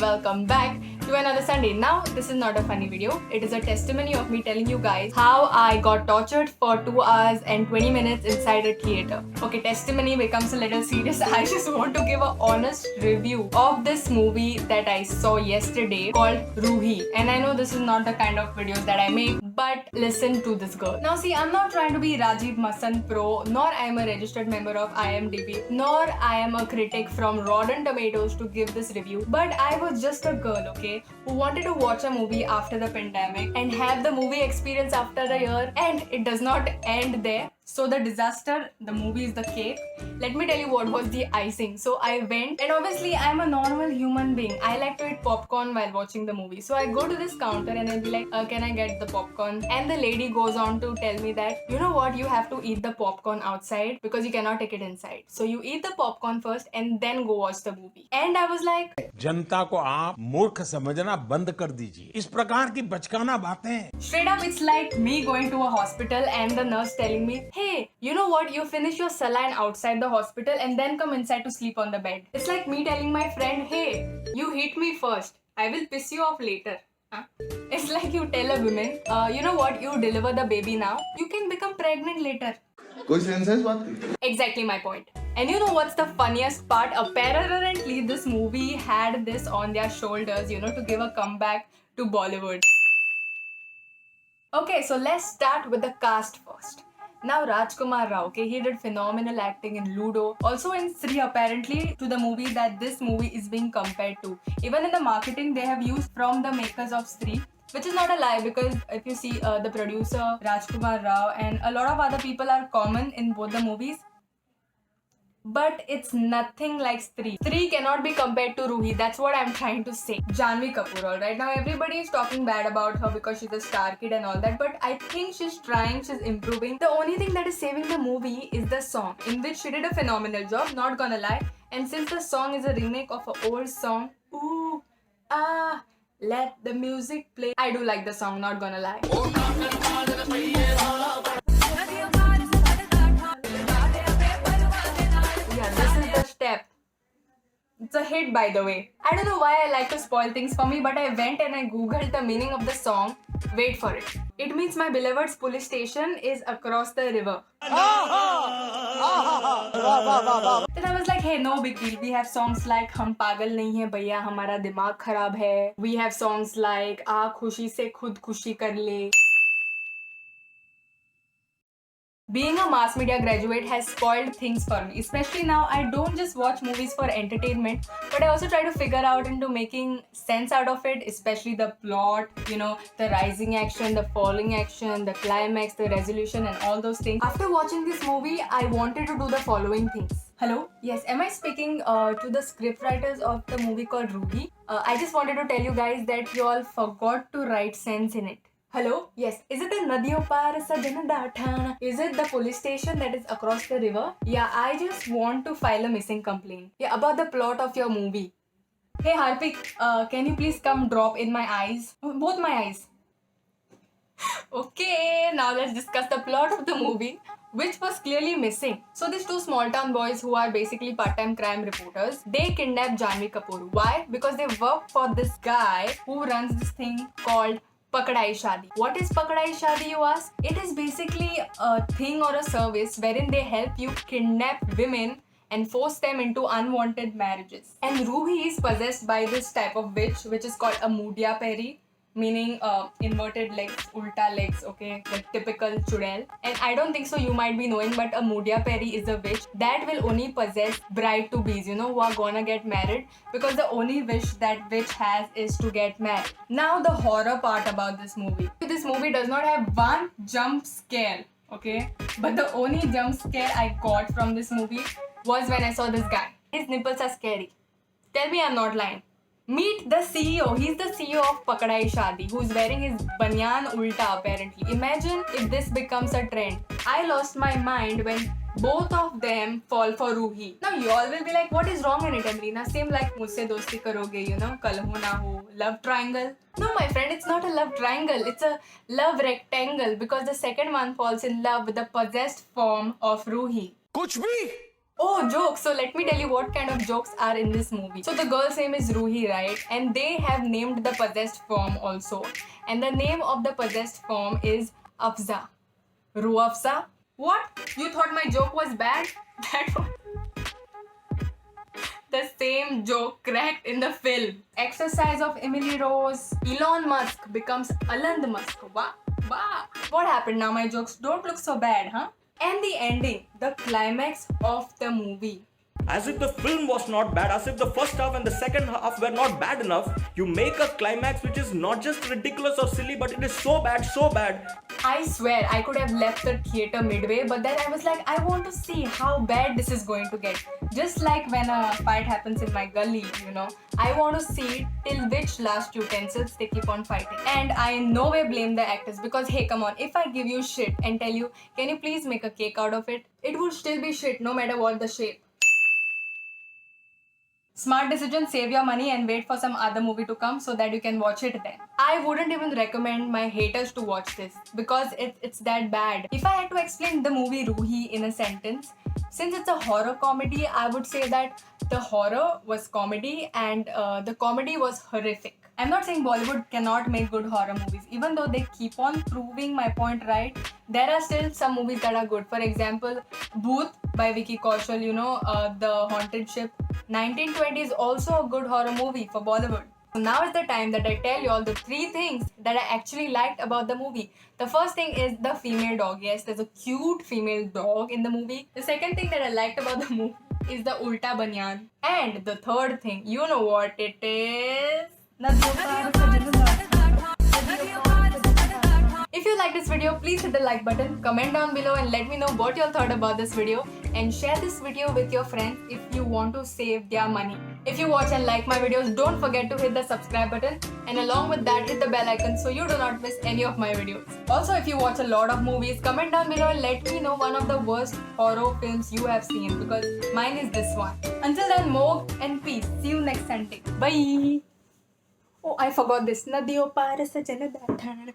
welcome back to another Sunday. Now, this is not a funny video. It is a testimony of me telling you guys how I got tortured for 2 hours and 20 minutes inside a theater. Okay, testimony becomes a little serious. I just want to give an honest review of this movie that I saw yesterday called Ruhi. And I know this is not the kind of videos that I make, but listen to this girl. Now see, I'm not trying to be Rajiv Masand Pro, nor I am a registered member of IMDb, nor I am a critic from Rotten Tomatoes to give this review, but I was just a girl, okay, who wanted to watch a movie after the pandemic and have the movie experience after a year, and it does not end there. So the disaster, the movie is the cake. Let me tell you what was the icing. So I went, and obviously I'm a normal human being. I like to eat popcorn while watching the movie. So I go to this counter and I'll be like, can I get the popcorn? And the lady goes on to tell me that, you know what, you have to eat the popcorn outside because you cannot take it inside. So you eat the popcorn first and then go watch the movie. And I was like, जनता को आप मूर्ख समझना बंद कर दीजिए. इस प्रकार की बचकाना बातें. Straight up, it's like me going to a hospital and the nurse telling me, hey, you know what, you finish your saline outside the hospital and then come inside to sleep on the bed. It's like me telling my friend, hey, you hit me first, I will piss you off later. It's like you tell a woman, you know what, you deliver the baby now, you can become pregnant later. कोई sense है इस बात की? Exactly my point. And you know what's the funniest part? Apparently this movie had this on their shoulders, you know, to give a comeback to Bollywood. Okay, so let's start with the cast first. Now Rajkumar Rao, okay, he did phenomenal acting in Ludo. Also in Sri, apparently, to the movie that this movie is being compared to. Even in the marketing, they have used from the makers of Sri. Which is not a lie, because if you see the producer Rajkumar Rao and a lot of other people are common in both the movies. But it's nothing like Stree. Stree cannot be compared to Ruhi. That's what I'm trying to say. Janhvi Kapoor, alright? Now everybody is talking bad about her because she's a star kid and all that. But I think she's trying, she's improving. The only thing that is saving the movie is the song, in which she did a phenomenal job, not gonna lie. And since the song is a remake of an old song, ooh, ah, let the music play. I do like the song, not gonna lie. Step. It's a hit, by the way. I don't know why I like to spoil things for me, but I went and I googled the meaning of the song. Wait for it. It means my beloved's police station is across the river. Then I was like, hey, no big deal. We have songs like Hum Pagal Nahi Hai Bhaiya Hamara Dimag Kharab Hai. We have songs like Aa Khushi Se Khud Khushi Kar Le. Being a mass media graduate has spoiled things for me. Especially now, I don't just watch movies for entertainment, but I also try to figure out into making sense out of it, especially the plot, you know, the rising action, the falling action, the climax, the resolution and all those things. After watching this movie, I wanted to do the following things. Hello? Yes, am I speaking to the scriptwriters of the movie called Ruhi? I just wanted to tell you guys that you all forgot to write sense in it. Hello? Yes. Is it the Nadiyo Par Sajan Dathana? Is it the police station that is across the river? Yeah, I just want to file a missing complaint. Yeah, about the plot of your movie. Hey Harpik, can you please come drop in my eyes? Both my eyes. Okay, now let's discuss the plot of the movie, which was clearly missing. So these two small town boys who are basically part-time crime reporters, they kidnap Janhvi Kapoor. Why? Because they work for this guy who runs this thing called Pakdai Shaadi. What is Pakdai Shaadi, you ask? It is basically a thing or a service wherein they help you kidnap women and force them into unwanted marriages. And Ruhi is possessed by this type of witch, which is called a Mudia Peri, meaning inverted legs, ulta legs, okay, the typical chudel. And I don't think so you might be knowing, but a Mudia Peri is a witch that will only possess bride-to-bees, you know, who are gonna get married, because the only wish that witch has is to get married. Now the horror part about this movie. This movie does not have one jump scare, okay, but the only jump scare I got from this movie was when I saw this guy. His nipples are scary. Tell me I'm not lying. Meet the CEO. He's the CEO of Pakdai Shaadi, who's wearing his banyan ulta apparently. Imagine if this becomes a trend. I lost my mind when both of them fall for Ruhi. Now you all will be like, what is wrong in it, Amrina? Same like Mujhse Dosti Karoge, you know, Kal Ho Na Ho, love triangle. No, my friend, it's not a love triangle. It's a love rectangle, because the second one falls in love with the possessed form of Ruhi. कुछ भी Oh, jokes. So let me tell you what kind of jokes are in this movie. So the girl's name is Ruhi, right? And they have named the possessed form also. And the name of the possessed form is Afza. Ruafza? What? You thought my joke was bad? That was the same joke cracked in the film. Exercise of Emily Rose. Elon Musk becomes Aland Musk. Wow. Wow. What happened now? My jokes don't look so bad, huh? And the ending, the climax of the movie. As if the film was not bad, as if the first half and the second half were not bad enough, you make a climax which is not just ridiculous or silly, but it is so bad, so bad. I swear I could have left the theater midway, but then I was like, I want to see how bad this is going to get. Just like when a fight happens in my gully, you know, I want to see till which last utensils they keep on fighting. And I in no way blame the actors because hey, come on, if I give you shit and tell you, can you please make a cake out of it? It would still be shit no matter what the shape. Smart decision, save your money and wait for some other movie to come so that you can watch it then. I wouldn't even recommend my haters to watch this because it's that bad. If I had to explain the movie Ruhi in a sentence, since it's a horror comedy, I would say that the horror was comedy and the comedy was horrific. I'm not saying Bollywood cannot make good horror movies. Even though they keep on proving my point right, there are still some movies that are good. For example, Booth by Vicky Kaushal, you know, The Haunted Ship. 1920 is also a good horror movie for Bollywood. So now is the time that I tell you all the 3 things that I actually liked about the movie. The first thing is the female dog. Yes, there's a cute female dog in the movie. The second thing that I liked about the movie is the Ulta Banyan. And the third thing, you know what it is? If you like this video, please hit the like button, comment down below and let me know what you all thought about this video and share this video with your friends if you want to save their money. If you watch and like my videos, don't forget to hit the subscribe button and along with that hit the bell icon so you do not miss any of my videos. Also, if you watch a lot of movies, comment down below and let me know one of the worst horror films you have seen because mine is this one. Until then, more and peace. See you next Sunday. Bye. Oh, I forgot this. Nadiyo para sa janadathana.